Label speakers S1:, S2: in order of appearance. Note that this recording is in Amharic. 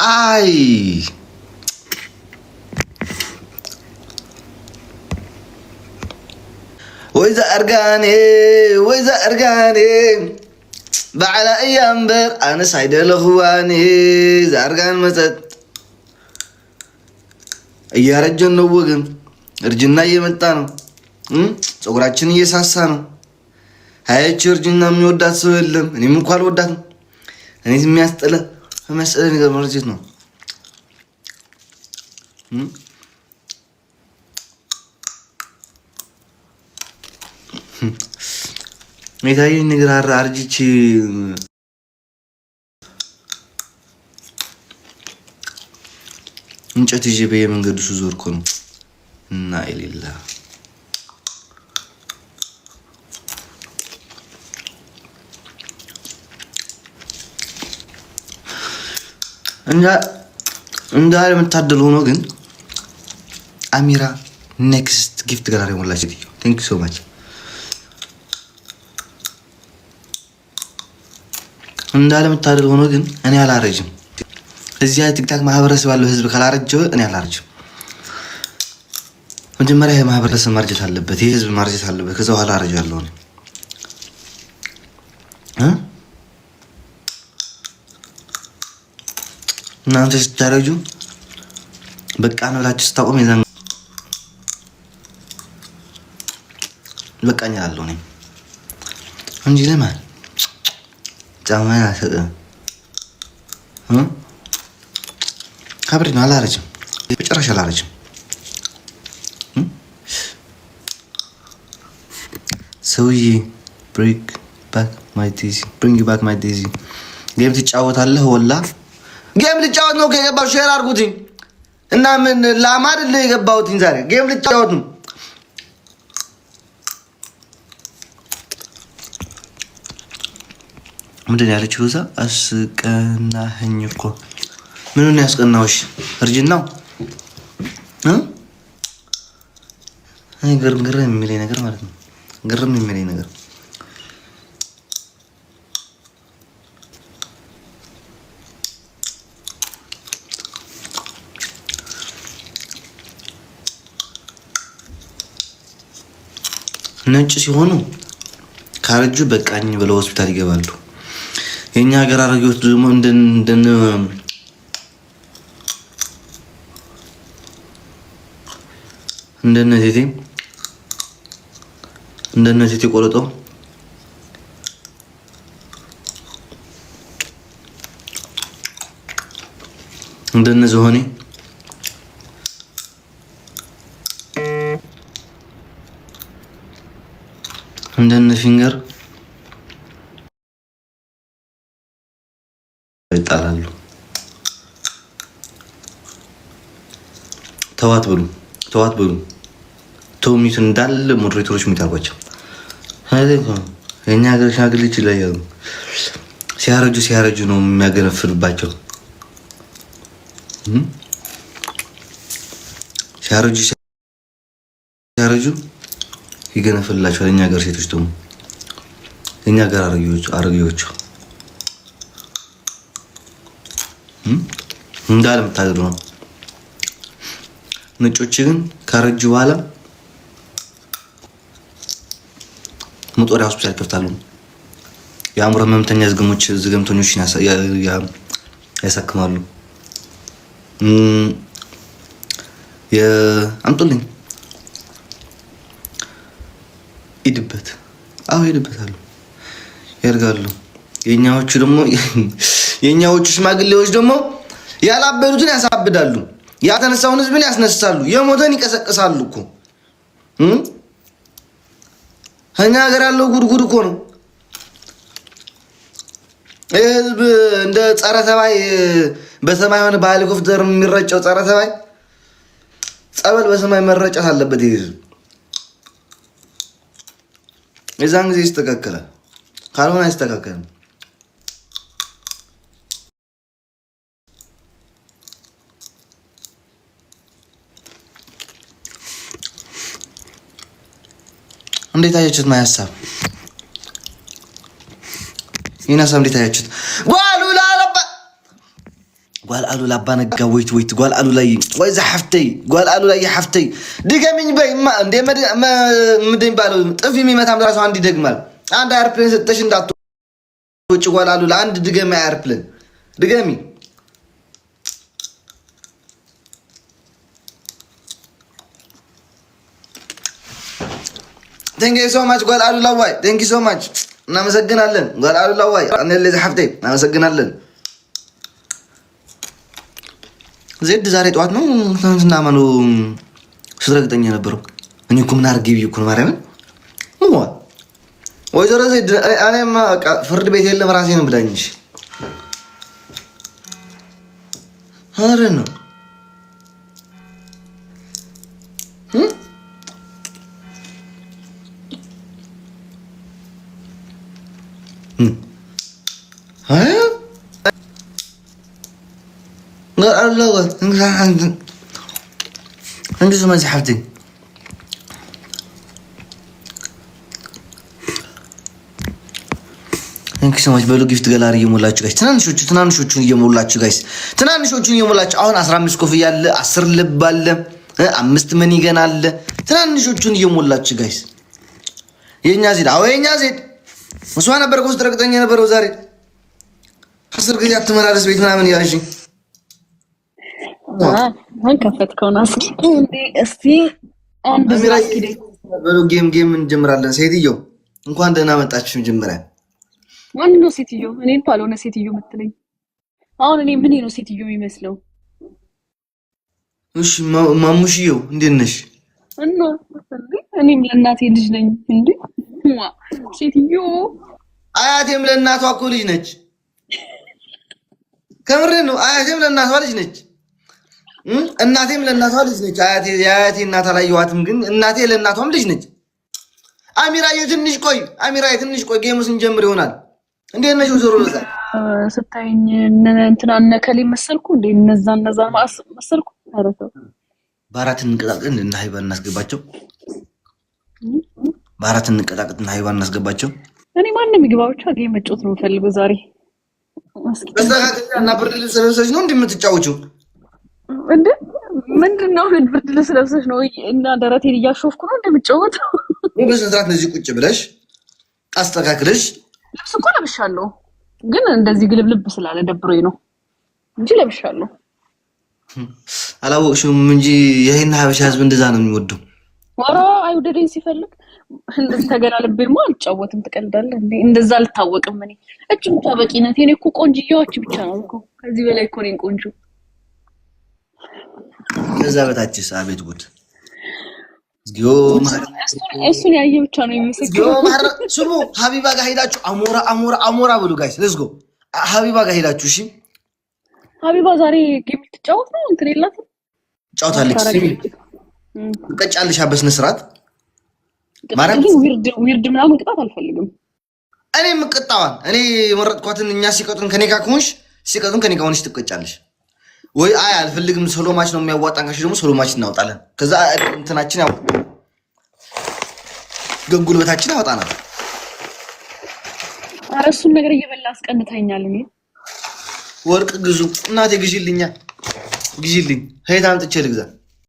S1: አይ ወይዛ እርጋኔ ባዕላ እያምበር አነስ አይደለኽዋኔ ዛርጋን መጠጥ እያረጀን ነው ወገን፣ እርጅና እየመጣ ነው። ፀጉራችን እየሳሳ ነው። ሀያች እርጅና የሚወዳት ሰው የለም። እኔም እንኳን አልወዳትም። እኔ የሚያስጠለ ነገር መርጀት ነው። የታየኝ ነገር አርጅቼ እንጨት ይዤ በየመንገዱ ስዞር እኮ ነው እና የሌላ እንዳለ መታደል ሆኖ ግን አሚራ ኔክስት ጊፍት ጋር የሞላች ቴንክ ዩ ሶ ማች። እንዳለ መታደል ሆኖ ግን እኔ አላረጅም። እዚያ ቲክታክ ማህበረሰብ ያለው ህዝብ ካላረጀው እኔ አላረጅም። መጀመሪያ ይሄ ማህበረሰብ ማርጀት አለበት፣ ይሄ ህዝብ ማርጀት አለበት። ከዛ በኋላ አረጃለሁ እኔ። እናንተ ስታረጁ በቃ ነው ብላችሁ ስታቆም የዛን በቃኝ እላለሁ እኔ እንጂ ለማን ጫማ ያሰጠ ካብሪና አላረጅም፣ በጭራሽ አላረጅም። ሰውዬ ብሪንግ ባክ ማይ ዴዚ ጌም ትጫወታለህ? ወላ ጌም ልጫወት ነው ከገባው ሼር አድርጉትኝ እና ምን ላማድል የገባሁትኝ ዛሬ ጌም ልጫወት ነው። ምንድን ያለችው እዛ? አስቀናኸኝ እኮ። ምኑን ያስቀናውሽ? እርጅናው ግርም የሚለኝ ነገር ማለት ነው። ግርም የሚለኝ ነገር ነጭ ሲሆኑ ካረጁ በቃኝ ብለው ሆስፒታል ይገባሉ። የኛ ሀገር አረጋዎች ደግሞ እንደነ ቴቴ ቆረጦ እንደነ ዝሆኔ እንደነ ፊንገር ይጣላሉ። ተዋት በሉ ቶሚት እንዳለ ሞዴሬተሮች የሚታርጓቸው የኛ ሀገር ሽማግሌዎች ይለያሉ። ሲያረጁ ነው የሚያገነፍልባቸው። ሲያረጁ ይገነፍልላቸዋል። የኛ ሀገር ሴቶች ደግሞ የኛ ሀገር አረጊዎቹ እንዳለ የምታገዱ ነው። ነጮች ግን ካረጁ በኋላ መጦሪያ ሆስፒታል ይከፍታሉ። የአእምሮ ህመምተኛ ዝገምተኞችን ያሳክማሉ። አምጡልኝ ሂድበት ሄድበታሉ ያርጋሉ። የኛዎቹ ሽማግሌዎች ደግሞ ያላበዱትን ያሳብዳሉ። ያተነሳውን ህዝብን ያስነሳሉ። የሞተን ይቀሰቅሳሉ እኮ እኛ ሀገር ያለው ጉድጉድ እኮ ነው። ህዝብ እንደ ጸረ ተባይ በሰማይ ሆነ በሄሊኮፕተር የሚረጨው ጸረ ተባይ ጸበል በሰማይ መረጨት አለበት። ይሄ የዛን ጊዜ ይስተካከላል፣ ካልሆነ አይስተካከልም። እንዴት አያችሁት? ማያሳብ ይናሳ እንዴት አያችሁት? ዋሉ ላረባ قال قالوا لابانك ويت قال قالوا لي وإذا حفتي قال قالوا لي حفتي دقمين بي ما عندي ما مدين بالو طفي مي متام راسو عندي دقمال عند ايربلين ستش እንዳትወጪ قال قالوا لعند دقمي ايربلين دقمي Thank you so much قال قالوا لواي thank you so much እናመሰግናለን قال قالوا لواي እኔ ለዚህ حفتي እናመሰግናለን ዜድ ዛሬ ጠዋት ነው ትናንትና ማኑ ስትረግጠኝ ነበርኩ እኔ እኮ ምን አርጌ ቢዩ እኮ ማርያምን ወይዘሮ ዜድ እኔማ ፍርድ ቤት የለም ራሴ ነው ብላኝሽ አረ ነው الله انت شو ما سحبتي انك سمعت بلو جفت قلاري يمولاችሁ ጋይስ ትናንሾቹን እየሞላችሁ ጋይስ ትናንሾቹን እየሞላችሁ አሁን 15 ኮፍያ አለ 10 ልብ አለ 5 መኒ ገና አለ ትናንሾቹን እየሞላችሁ ጋይስ የኛ ዜድ አዎ የኛ ዜድ እሷ ነበር ቆስ ተረግጠኛ ነበር ዛሬ 10 ጊዜ አትመላለስ ቤት ምናምን ያልሽኝ ማን ከፈትከውና እስቲ አንድ ዝራኪ በሉ ጌም እንጀምራለን ሴትዮ እንኳን ደህና መጣችሁ ጀምራለን ማን ነው ሴትዮ እኔን ባልሆነ ሴትዮ የምትለኝ አሁን እኔ ምን ነው ሴትዮ የሚመስለው እሺ ማሙሽዮ እንዴት ነሽ እና እኔም ለእናቴ ልጅ ነኝ እንዴ ሴትዮ አያቴም ለእናቷ እኮ ልጅ ነች ከምር ነው አያቴም ለእናቷ ልጅ ነች እናቴም ለእናቷ ልጅ ነች አያቴ እናቷ አላየኋትም ግን እናቴ ለእናቷም ልጅ ነች አሚራዬ ትንሽ ቆይ ጌሙን እንጀምር ይሆናል እንዴት ነሽ ወዘሮ ለዛ ስታይኝ እንትና ነከሌ መሰልኩ እንዴ እነዛ መሰልኩ አረተው ባራት እንቀጣቀን እና ሃይባን እናስገባቸው ባራት እንቀጣቀን እና ሃይባን እናስገባቸው እኔ ማንንም ይግባውቻ ጌም መጫወት ነው ፈልገው ዛሬ እና ብርድ ልብስ ለብሰሽ ነው እንደምትጫወቹ እንዴ ምንድነው ብርድ ልብስ ለብሰሽ ነው እና ደረቴን እያሾፍኩ ነው እንደምጫወተው በስንት ነዚህ ቁጭ ብለሽ አስተካክለሽ ልብስ እኮ ለብሻለሁ ግን እንደዚህ ግልብልብ ስላለ ደብሮኝ ነው እንጂ ለብሻለሁ አላወቅሽም እንጂ ይሄን ሀበሻ ህዝብ እንደዛ ነው የሚወደው ወራ አይወደደኝ ሲፈልግ እንደዚህ ተገላልቤማ አልጫወትም ትቀልዳለህ እንዴ እንደዛ አልታወቅም እኔ እጭም ታበቂነት እኔ እኮ ቆንጅዬዎች ብቻ ነው እኮ ከዚህ በላይ እኮ ነኝ ቆንጆ ከዛ በታችስ አቤት ጉድ እሱን ያየ ብቻ ነው የሚመስለው ስሙ ሀቢባ ጋር ሄዳችሁ አሞራ ብሉ ጋይስ ሌትስ ጎ ሀቢባ ጋር ሄዳችሁ እሺ ሀቢባ ዛሬ ጌም ትጫወት ነው እንትን የላትም ጫውታለች ሲሚ ቀጫልሽ በስነ ስርዓት ማረም ዊርድ ምናምን ቅጣት አልፈልግም እኔ ምቅጣዋን እኔ መረጥኳትን እኛ ሲቀጡን ከኔ ጋር ከሆንሽ ሲቀጡን ከኔ ጋር ሆንሽ ትቀጫለሽ ወይ አይ አልፈልግም ሶሎ ማች ነው የሚያዋጣን ካሽ ደግሞ ሶሎ ማች እናወጣለን ከዛ እንትናችን ያው ጉልበታችን ያወጣናል አረሱን ነገር እየበላ አስቀንታኛል እኔ ወርቅ ግዙ እናቴ ግዢልኝ ሄታ አንጥቼ ልግዛ